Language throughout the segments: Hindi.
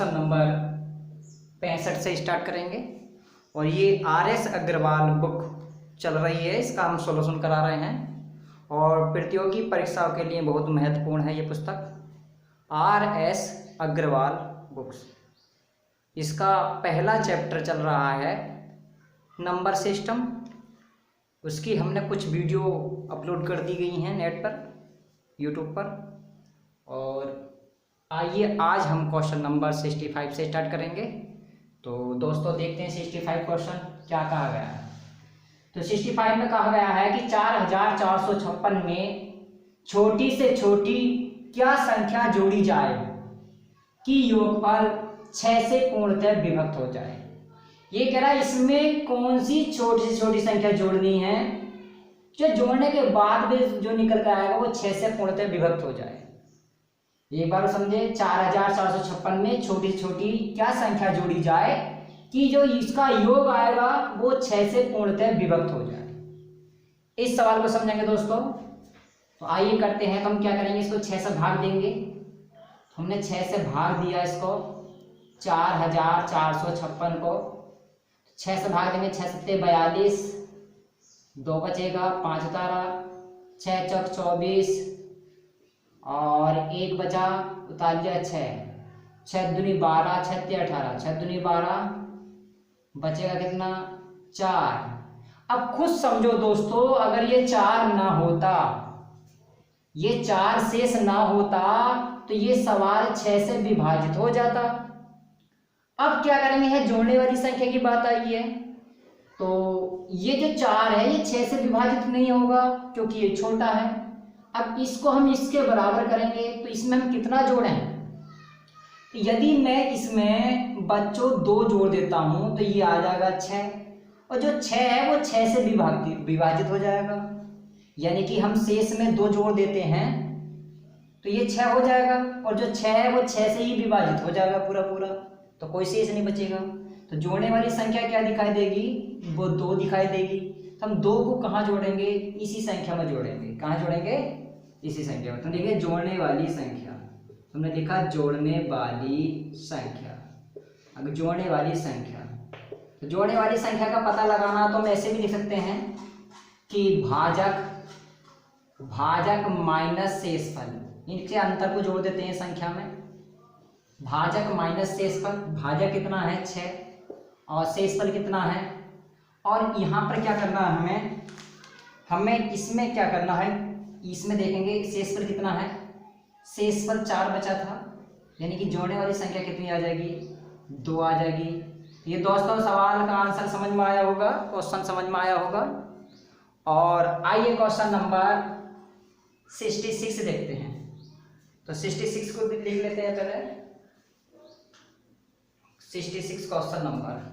क्वेश्चन नंबर 65 से स्टार्ट करेंगे। और ये RS अग्रवाल बुक चल रही है, इसका हम सॉल्यूशन करा रहे हैं और प्रतियोगी परीक्षाओं के लिए बहुत महत्वपूर्ण है ये पुस्तक, RS अग्रवाल बुक्स। इसका पहला चैप्टर चल रहा है नंबर सिस्टम। उसकी हमने कुछ वीडियो अपलोड कर दी गई हैं नेट पर, यूट्यूब पर। और आइए आज हम क्वेश्चन नंबर 65 से स्टार्ट करेंगे। तो दोस्तों देखते हैं 65 क्वेश्चन क्या कहा गया है। तो 65 में कहा गया है कि 4456 में छोटी से छोटी क्या संख्या जोड़ी जाए कि योगफल 6 से पूर्णतः विभक्त हो जाए। ये कह रहा है इसमें कौन सी छोटी से छोटी संख्या जोड़नी है जो जोड़ने के बाद भी जो निकल कर आएगा वो 6 से पूर्णतः विभक्त हो जाए। एक बार समझे, 4456 में छोटी छोटी क्या संख्या जोड़ी जाए कि जो इसका योग आएगा वो 6 से पूर्णतः विभक्त हो जाए। इस सवाल को समझेंगे दोस्तों। तो आइए करते हैं। हम क्या करेंगे, इसको 6 से भाग देंगे। हमने 6 से भाग दिया इसको 4456 को 6 से भाग देंगे। 6 सत्ते 42, 2 बचेगा, 5 उतारा, 6 चौक 24 और 1 बचा, उतार लिया 6, 6 दूनी 12, 6 तिया 18, 6 दूनी 12, बचेगा कितना 4। अब खुद समझो दोस्तों, अगर ये 4 ना होता, ये 4 शेष ना होता तो ये सवाल 6 से विभाजित हो जाता। अब क्या करेंगे, है जोड़ने वाली संख्या की बात आई है तो ये जो 4 है ये 6 से विभाजित नहीं होगा क्योंकि ये छोटा है। अब इसको हम इसके बराबर करेंगे तो इसमें हम कितना जोड़ें। यदि मैं इसमें बच्चों 2 जोड़ देता हूं तो ये आ जाएगा 6, और जो 6 है वो 6 से विभाजित हो जाएगा। यानी कि हम शेष में 2 जोड़ देते हैं तो ये 6 हो जाएगा, और जो 6 है वो 6 से ही विभाजित हो जाएगा पूरा पूरा, तो कोई शेष नहीं बचेगा। तो जोड़ने वाली संख्या क्या दिखाई देगी, वो 2 दिखाई देगी। तो हम 2 को कहाँ जोड़ेंगे, इसी संख्या में जोड़ेंगे। कहाँ जोड़ेंगे, इसी संख्या में। तो देखिए जोड़ने वाली संख्या, हमने लिखा जोड़ने वाली संख्या। अब जोड़ने वाली संख्या, तो जोड़ने वाली संख्या का पता लगाना तो हम ऐसे भी लिख सकते हैं कि भाजक माइनस शेषफल, इनके अंतर को जोड़ देते हैं संख्या में। भाजक माइनस शेषफल, भाजक कितना है 6 और शेषफल कितना है। और यहाँ पर क्या करना है, हमें इसमें क्या करना है, इसमें देखेंगे शेषफल कितना है। शेषफल 4 बचा था, यानी कि जोड़ने वाली संख्या कितनी आ जाएगी, 2 आ जाएगी। ये दोस्तों सवाल का आंसर समझ में आया होगा, क्वेश्चन समझ में आया होगा। और आइए क्वेश्चन नंबर 66 देखते हैं। तो 66 को भी लिख लेते हैं पहले। 66 क्वेश्चन नंबर,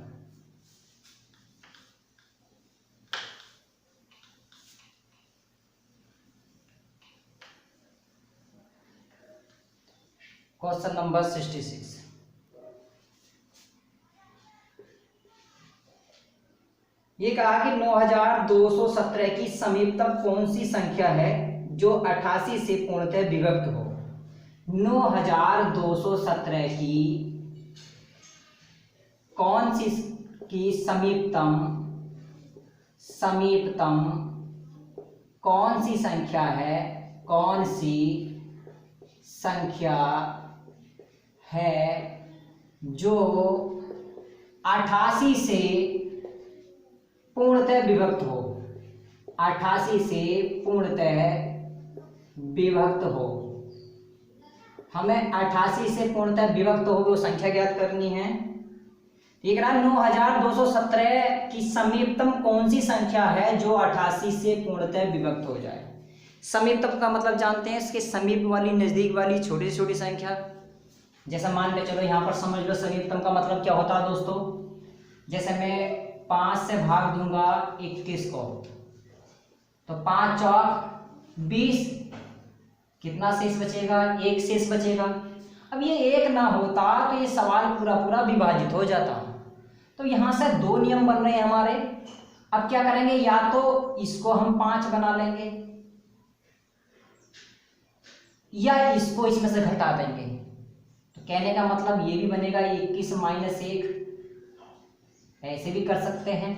क्वेश्चन नंबर 66। ये कहा कि 9217 की समीपतम कौन सी संख्या है जो 88 से पूर्णतः विभक्त हो। 9217 की कौन सी की समीपतम कौन सी संख्या है, कौन सी संख्या है जो 88 से पूर्णतः विभक्त हो। 88 से पूर्णतः विभक्त हो। हमें 88 से पूर्णतः विभक्त हो वो संख्या ज्ञात करनी है। ठीक है, 9217 की समीपतम कौन सी संख्या है जो 88 से पूर्णतः विभक्त हो जाए। समीपतम का मतलब जानते हैं, इसके समीप वाली, नजदीक वाली छोटी से छोटी संख्या। जैसे मान ले चलो यहाँ पर समझ लो समीपतम का मतलब क्या होता है दोस्तों। जैसे मैं 5 से भाग दूंगा 21 को तो 5 चौक 20, कितना शेष बचेगा, 1 शेष बचेगा। अब ये 1 ना होता तो ये सवाल पूरा पूरा विभाजित हो जाता। तो यहाँ से 2 नियम बन रहे हैं हमारे। अब क्या करेंगे, या तो इसको हम 5 बना लेंगे या इसको इसमें से घटा देंगे। तो कहने का मतलब ये भी बनेगा 21 माइनस 1, ऐसे भी कर सकते हैं,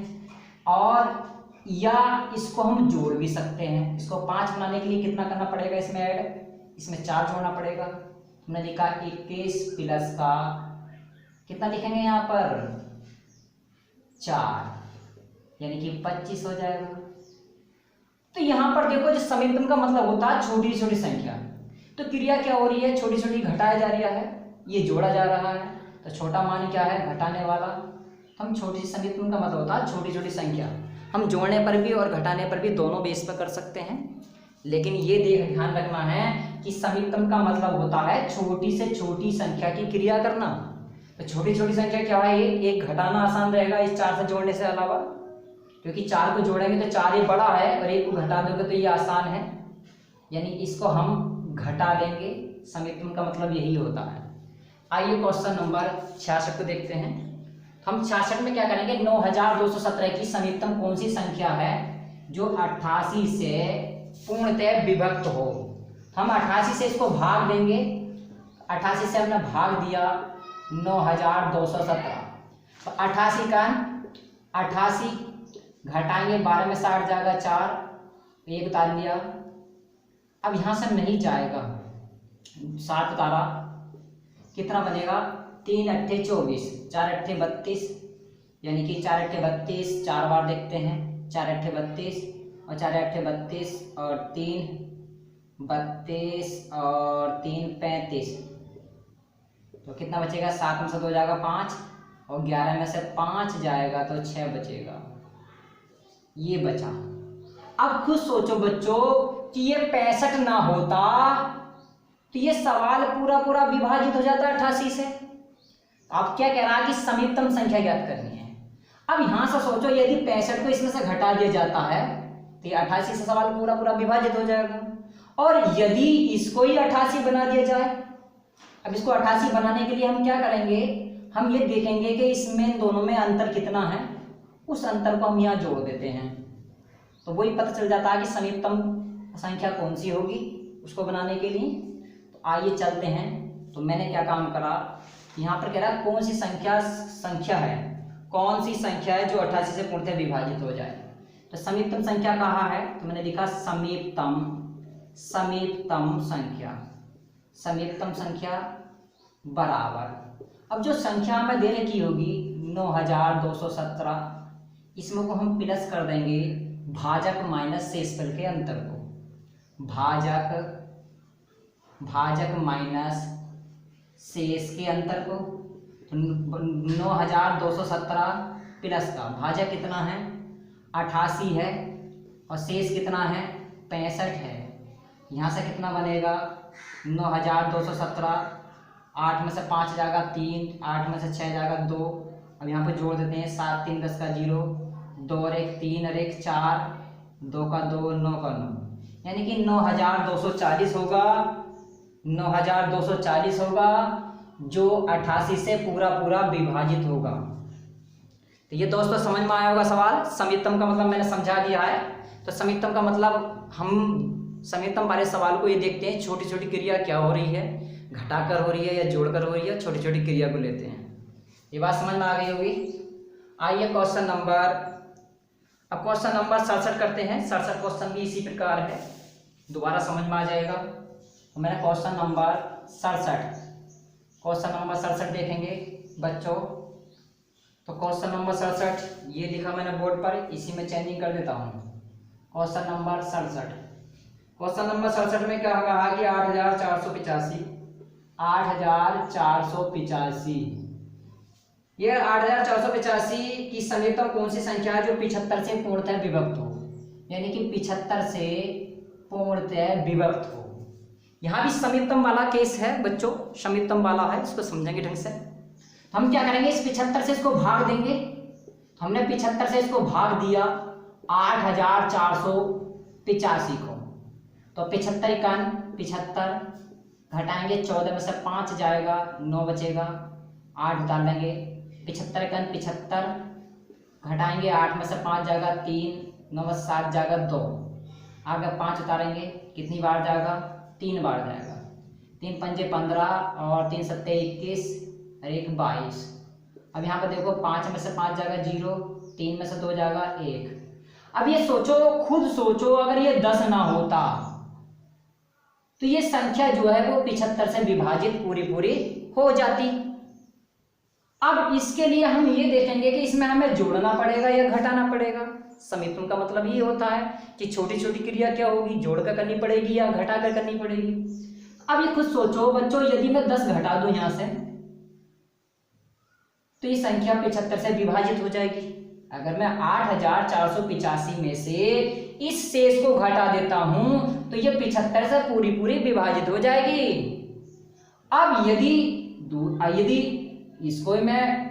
और या इसको हम जोड़ भी सकते हैं। इसको 5 बनाने के लिए कितना करना पड़ेगा इसमें ऐड, इसमें 4 जोड़ना पड़ेगा। हमने लिखा 21 प्लस का कितना लिखेंगे यहाँ पर 4, यानी कि 25 हो जाएगा। तो यहाँ पर देखो, जो समीकरण का मतलब होता है छोटी छोटी संख्या, तो क्रिया क्या हो रही है, छोटी छोटी घटाया जा रहा है, ये जोड़ा जा रहा है, तो छोटा मान क्या है, घटाने वाला। हम छोटी समीकरण का मतलब होता है छोटी छोटी संख्या, हम जोड़ने पर भी और घटाने पर भी दोनों बेस पर कर सकते हैं। लेकिन ये ध्यान रखना है कि समीकरण का मतलब होता है छोटी से छोटी संख्या की क्रिया करना। तो छोटी छोटी संख्या क्या है, ये एक घटाना आसान रहेगा इस 4 से जोड़ने से अलावा, क्योंकि 4 को जोड़ेंगे तो 4 ही बड़ा है और 1 को घटा दोगे तो ये आसान है, यानी इसको हम घटा देंगे। समीकरण का मतलब यही होता है। आइए क्वेश्चन नंबर 66 को देखते हैं। हम 66 में क्या करेंगे, 9217 की समीकरण कौन सी संख्या है जो 88 से पूर्णतः विभक्त हो। हम 88 से इसको भाग देंगे, 88 से हमने भाग दिया 9217, तो 88 का 88 घटाएंगे 12 में 60 जाएगा 4, 1 उतार लिया। अब यहाँ से नहीं जाएगा, 60 उतारा, कितना बनेगा 3 अट्ठे 24, 4 अट्ठे 32, यानी कि 4 अट्ठे 32, 4 बार देखते हैं, 4 अट्ठे 32 और 4 अट्ठे 32 और 3 32 और 3 35, तो कितना बचेगा, 7 में से 2 जाएगा 5 और 11 में से 5 जाएगा तो 6 बचेगा, ये बचा। अब खुद सोचो बच्चों कि ये 65 ना होता तो ये सवाल पूरा पूरा विभाजित हो जाता है 88 से। आप क्या कह रहा है कि समीपतम संख्या ज्ञात करनी है। अब यहां से सोचो यदि 65 को इसमें से घटा दिया जाता है तो ये 88 से सवाल पूरा पूरा विभाजित हो जाएगा, और यदि इसको ही 88 बना दिया जाए, अब इसको 88 बनाने के लिए हम क्या करेंगे, हम ये देखेंगे कि इसमें दोनों में अंतर कितना है, उस अंतर को हम यहाँ जोड़ देते हैं, तो वही पता चल जाता है कि समीपतम संख्या कौन सी होगी उसको बनाने के लिए। तो आइए चलते हैं। तो मैंने क्या काम करा, यहाँ पर कह रहा है कौन सी संख्या है, कौन सी संख्या है जो 88 से पूर्णतः विभाजित हो जाए। तो समीपतम संख्या कहाँ है, तो मैंने लिखा समीपतम संख्या बराबर। अब जो संख्या हमें दे रखी होगी 9217, इसमें को हम प्लस कर देंगे भाजक माइनस शेषफल के अंतर को, भाजक माइनस शेष के अंतर को। तो 9217 प्लस का भाजक कितना है 88 है और शेष कितना है 65 है, यहाँ से कितना बनेगा 9217, 8 में से 5 जाएगा 3, 8 में से 6 जाएगा 2, अब यहाँ पे जोड़ देते हैं 7 3 10 का 0, 2 और 1 3 और 1 4, 2 का 2 9 का 9, यानी कि 9240 होगा, 9240 होगा जो 88 से पूरा पूरा विभाजित होगा। तो ये दोस्तों समझ में आया होगा सवाल। समीपतम का मतलब मैंने समझा दिया है। तो समीपतम का मतलब हम समीपतम वाले सवाल को ये देखते हैं छोटी छोटी क्रिया क्या हो रही है, घटाकर हो रही है या जोड़कर हो रही है, छोटी छोटी क्रिया को लेते हैं। ये बात समझ में आ गई होगी। आइए क्वेश्चन नंबर 67 करते हैं। 67 क्वेश्चन भी इसी प्रकार है, दोबारा समझ में आ जाएगा। तो मैंने क्वेश्चन नंबर 67 देखेंगे बच्चों। तो क्वेश्चन नंबर 67 ये लिखा मैंने बोर्ड पर, इसी में चेंजिंग कर देता हूँ। क्वेश्चन नंबर 67 में क्या कहा कि 8485 ये 8485 की समीपतम कौन सी संख्या है जो 75 से पूर्णतः विभक्त हो, यानी कि 75 से पूर्णतः विभक्त हो। यहाँ भी समीपतम वाला केस है बच्चों, समीपतम वाला है, इसको समझेंगे ढंग से। तो हम क्या करेंगे, इस 75 से इसको भाग देंगे। तो हमने 75 से इसको भाग दिया 8485 को, तो 75 इकान 75 घटाएंगे 14 में से 5 जाएगा 9 बचेगा, 8 डाल देंगे, 75 इकान 75 घटाएंगे 8 में से 5 जाएगा 3, 9 में 7 जाएगा 2, आगे 5 उतारेंगे, कितनी बार जाएगा 3 बार जाएगा, 3 पंजे 15 और 3 सत्ते 21 और 1 22। अब यहाँ पर देखो 5 में से 5 जाएगा 0, 3 में से 2 जाएगा 1। अब ये सोचो, खुद सोचो, अगर ये 10 ना होता तो ये संख्या जो है वो 75 से विभाजित पूरी पूरी हो जाती। अब इसके लिए हम ये देखेंगे कि इसमें हमें जोड़ना पड़ेगा या घटाना पड़ेगा। समीकरण का मतलब ये होता है कि छोटी छोटी क्रिया क्या होगी, जोड़कर करनी पड़ेगी या घटाकर करनी पड़ेगी। अब ये खुद सोचो बच्चों, यदि मैं 10 घटा दूं यहां से तो ये संख्या 75 से विभाजित हो जाएगी। अगर मैं 8485 में से इस शेष को घटा देता हूं तो ये 75 से पूरी पूरी विभाजित हो जाएगी। अब यदि इसको मैं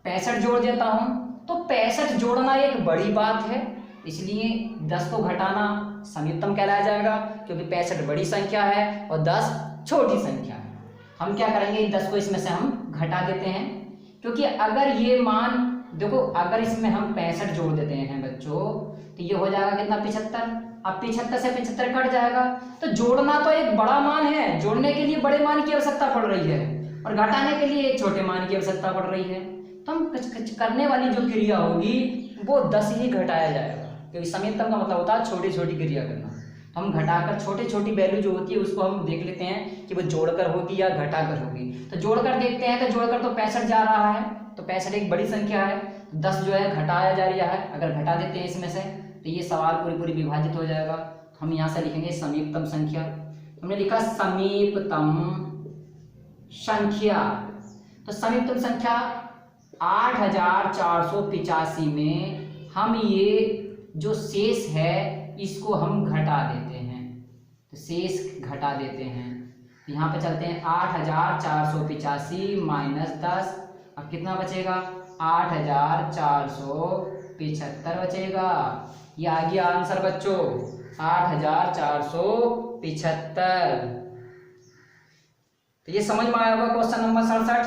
65 जोड़ देता हूं तो 65 जोड़ना एक बड़ी बात है, इसलिए 10 को घटाना संयुक्तम कहलाया जाएगा, क्योंकि 65 बड़ी संख्या है और 10 छोटी संख्या है। हम क्या करेंगे, 10 को इसमें से हम घटा देते हैं, क्योंकि अगर ये मान देखो, अगर इसमें हम 65 जोड़ देते हैं बच्चों तो ये हो जाएगा कितना, 75। अब 75 से 75 कट जाएगा, तो जोड़ना तो एक बड़ा मान है, जोड़ने के लिए बड़े मान की आवश्यकता पड़ रही है और घटाने के लिए एक छोटे मान की आवश्यकता पड़ रही है। तो हम करने वाली जो क्रिया होगी वो 10 ही घटाया जाएगा, क्योंकि समीकरण का मतलब होता है छोटी छोटी क्रिया करना। तो हम घटाकर छोटी छोटी वैल्यू जो होती है उसको हम देख लेते हैं कि वो जोड़कर होगी या घटाकर होगी। तो जोड़कर देखते हैं, तो जोड़कर तो 65 जा रहा है, तो 65 एक बड़ी संख्या है, 10 जो है घटाया जा रहा है। अगर घटा देते हैं इसमें से तो ये सवाल पूरी पूरी विभाजित हो जाएगा। हम यहाँ से लिखेंगे समीपतम संख्या। हमने लिखा समीपतम संख्या, तो समीपतम संख्या 8485 में हम ये जो शेष है इसको हम घटा देते हैं, तो शेष घटा देते हैं। तो यहाँ पे चलते हैं 8485 माइनस 10, अब कितना बचेगा, 8475 बचेगा। ये आ गया आंसर बच्चों, 8475। तो ये समझ में आया होगा क्वेश्चन नंबर 67।